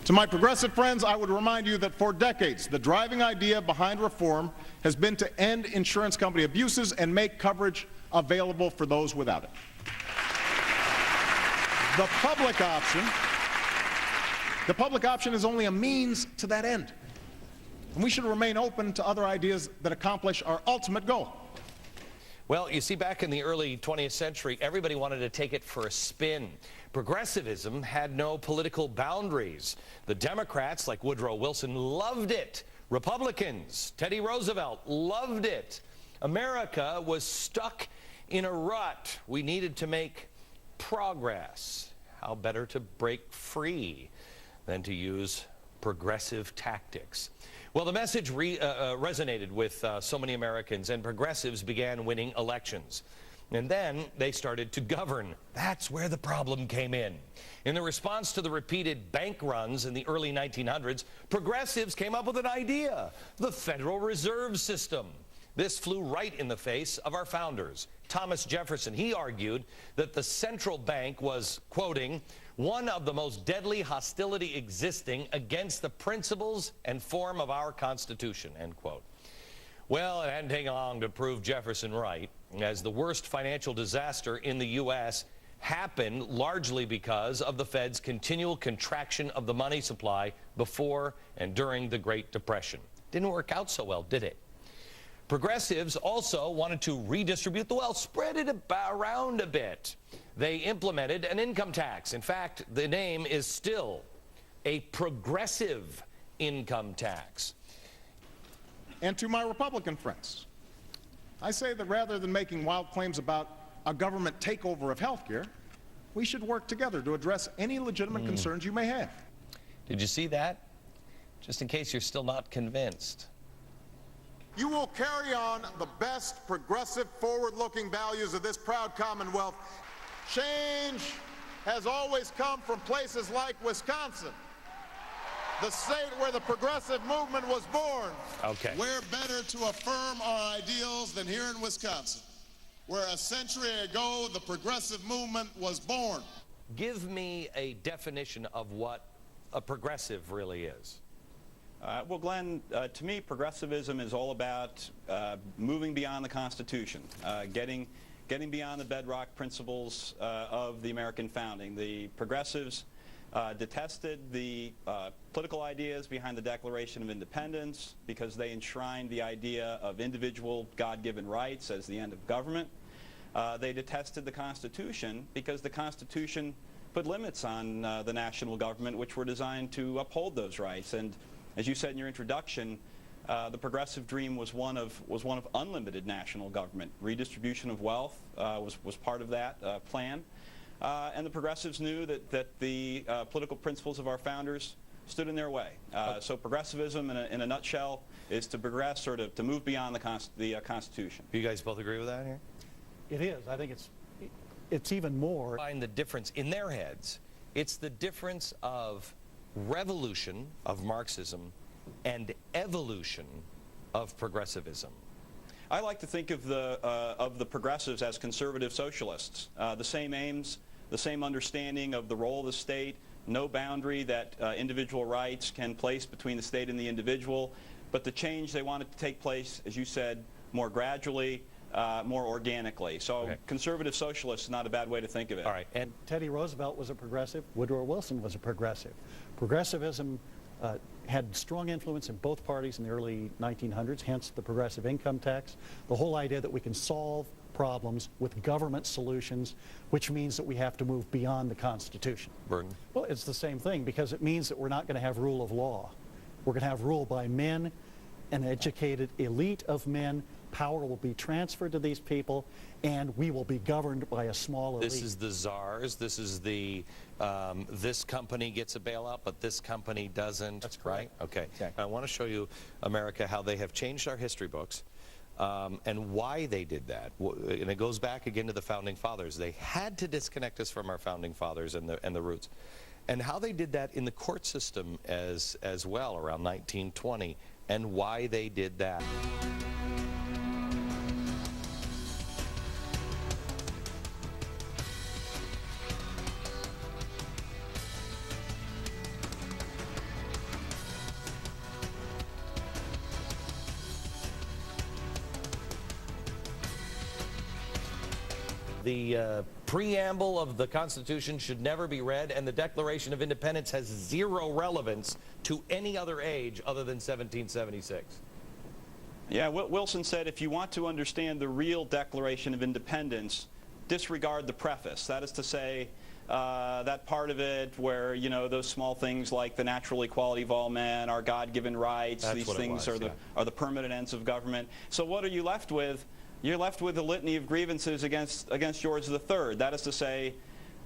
To my progressive friends, I would remind you that for decades, the driving idea behind reform has been to end insurance company abuses and make coverage available for those without it. The public option is only a means to that end. And we should remain open to other ideas that accomplish our ultimate goal. Well, you see, back in the early 20th century, everybody wanted to take it for a spin. Progressivism had no political boundaries. The Democrats, like Woodrow Wilson, loved it. Republicans, Teddy Roosevelt, loved it. America was stuck in a rut. We needed to make progress. How better to break free than to use progressive tactics? Well, the message resonated with so many Americans, and progressives began winning elections. And then they started to govern. That's where the problem came in. In the response to the repeated bank runs in the early 1900s, progressives came up with an idea: the Federal Reserve System. This flew right in the face of our founders. Thomas Jefferson, he argued that the central bank was, quoting, one of the most deadly hostility existing against the principles and form of our Constitution, end quote. Well, it hadn't taken long to prove Jefferson right, as the worst financial disaster in the U.S. happened largely because of the Fed's continual contraction of the money supply before and during the Great Depression. Didn't work out so well, did it? Progressives also wanted to redistribute the wealth, spread it around a bit. They implemented an income tax. In fact, the name is still a progressive income tax. And to my Republican friends, I say that rather than making wild claims about a government takeover of health care, we should work together to address any legitimate concerns you may have. Did you see that? Just in case you're still not convinced. You will carry on the best progressive, forward-looking values of this proud Commonwealth. Change has always come from places like Wisconsin, the state where the progressive movement was born. Okay. Where better to affirm our ideals than here in Wisconsin, where a century ago the progressive movement was born. Give me a definition of what a progressive really is. Well, Glenn, to me, progressivism is all about moving beyond the Constitution, getting beyond the bedrock principles of the American founding. The progressives detested the political ideas behind the Declaration of Independence because they enshrined the idea of individual God-given rights as the end of government. They detested the Constitution because the Constitution put limits on the national government, which were designed to uphold those rights. And as you said in your introduction, the progressive dream was one of unlimited national government. Redistribution of wealth was part of that plan. And the progressives knew that the political principles of our founders stood in their way. So progressivism, in a nutshell, is to progress or to move beyond the Constitution. You guys both agree with that here? It is. I think it's even more. Find the difference in their heads. It's the difference of revolution of Marxism and evolution of progressivism. I like to think of the progressives as conservative socialists. The same aims, the same understanding of the role of the state, no boundary that individual rights can place between the state and the individual, but the change they wanted to take place, as you said, more gradually, more organically. So conservative socialist is not a bad way to think of it. All right. And Teddy Roosevelt was a progressive. Woodrow Wilson was a progressive. Progressivism had strong influence in both parties in the early 1900s, hence the progressive income tax. The whole idea that we can solve problems with government solutions, which means that we have to move beyond the Constitution. Burton? Well, it's the same thing, because it means that we're not going to have rule of law. We're going to have rule by men, an educated elite of men. Power will be transferred to these people, and we will be governed by a small elite. This is the czars. This is the, this company gets a bailout, but this company doesn't. That's correct. Right? Okay. I want to show you, America, how they have changed our history books and why they did that. And it goes back again to the Founding Fathers. They had to disconnect us from our Founding Fathers and the roots. And how they did that in the court system as well around 1920, and why they did that. the preamble of the Constitution should never be read, and the Declaration of Independence has zero relevance to any other age other than 1776. Yeah, Wilson said if you want to understand the real Declaration of Independence, disregard the preface. That is to say, that part of it where, you know, those small things like the natural equality of all men, our God-given rights, That's these what things it was, are the permanent ends of government. So what are you left with? You're left with a litany of grievances against George III. That is to say,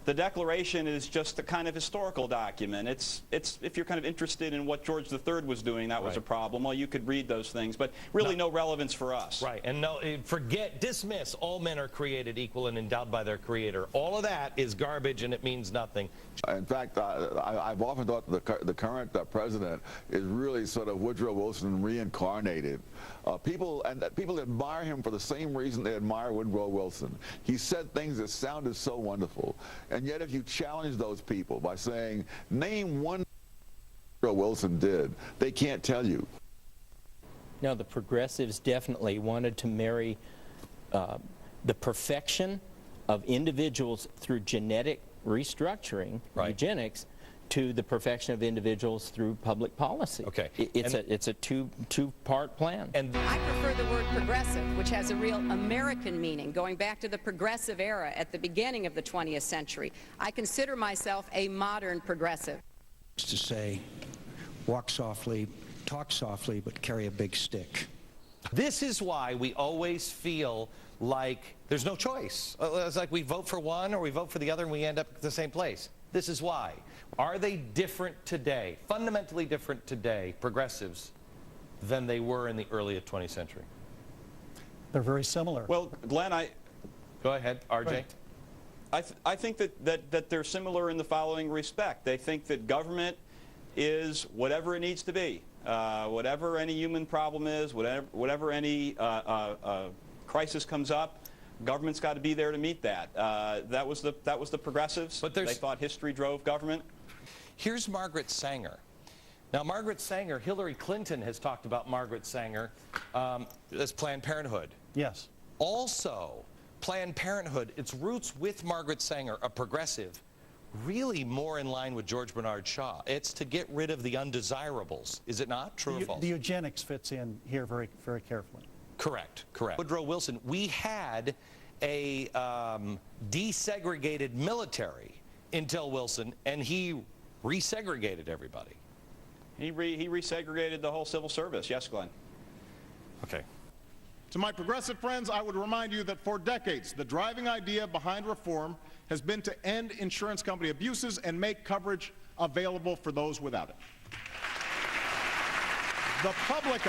the Declaration is just a kind of historical document. It's if you're kind of interested in what George III was doing, that was a problem. Well, you could read those things, but really no relevance for us. Right, and dismiss, all men are created equal and endowed by their Creator. All of that is garbage, and it means nothing. In fact, I've often thought the current president is really sort of Woodrow Wilson reincarnated. People admire him for the same reason they admire Woodrow Wilson. He said things that sounded so wonderful. And yet if you challenge those people by saying, name one Woodrow Wilson did, they can't tell you. No, the progressives definitely wanted to marry the perfection of individuals through genetic restructuring, eugenics, to the perfection of individuals through public policy. Okay. It's a two-part plan. And I prefer the word progressive, which has a real American meaning, going back to the progressive era at the beginning of the 20th century. I consider myself a modern progressive. To say, walk softly, talk softly, but carry a big stick. this is why we always feel like there's no choice. It's like we vote for one or we vote for the other and we end up at the same place. This is why. Are they different today, fundamentally different today, progressives, than they were in the early 20th century? They're very similar. Well, Glenn, Go ahead, RJ. I think that they're similar in the following respect. They think that government is whatever it needs to be. Whatever any human problem is, whatever any crisis comes up, government's got to be there to meet that. That was the progressives. But they thought history drove government. Here's Margaret Sanger. Now, Margaret Sanger, Hillary Clinton has talked about Margaret Sanger as Planned Parenthood. Yes. Also, Planned Parenthood, its roots with Margaret Sanger, a progressive, really more in line with George Bernard Shaw. It's to get rid of the undesirables. Is it not? True or false? The eugenics fits in here very, very carefully. Correct, correct. Woodrow Wilson, we had a desegregated military until Wilson, and he resegregated everybody. He resegregated the whole civil service. Yes, Glenn. Okay. To my progressive friends, I would remind you that for decades, the driving idea behind reform has been to end insurance company abuses and make coverage available for those without it. The public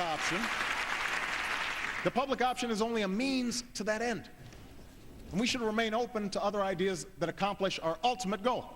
option is only a means to that end. And we should remain open to other ideas that accomplish our ultimate goal.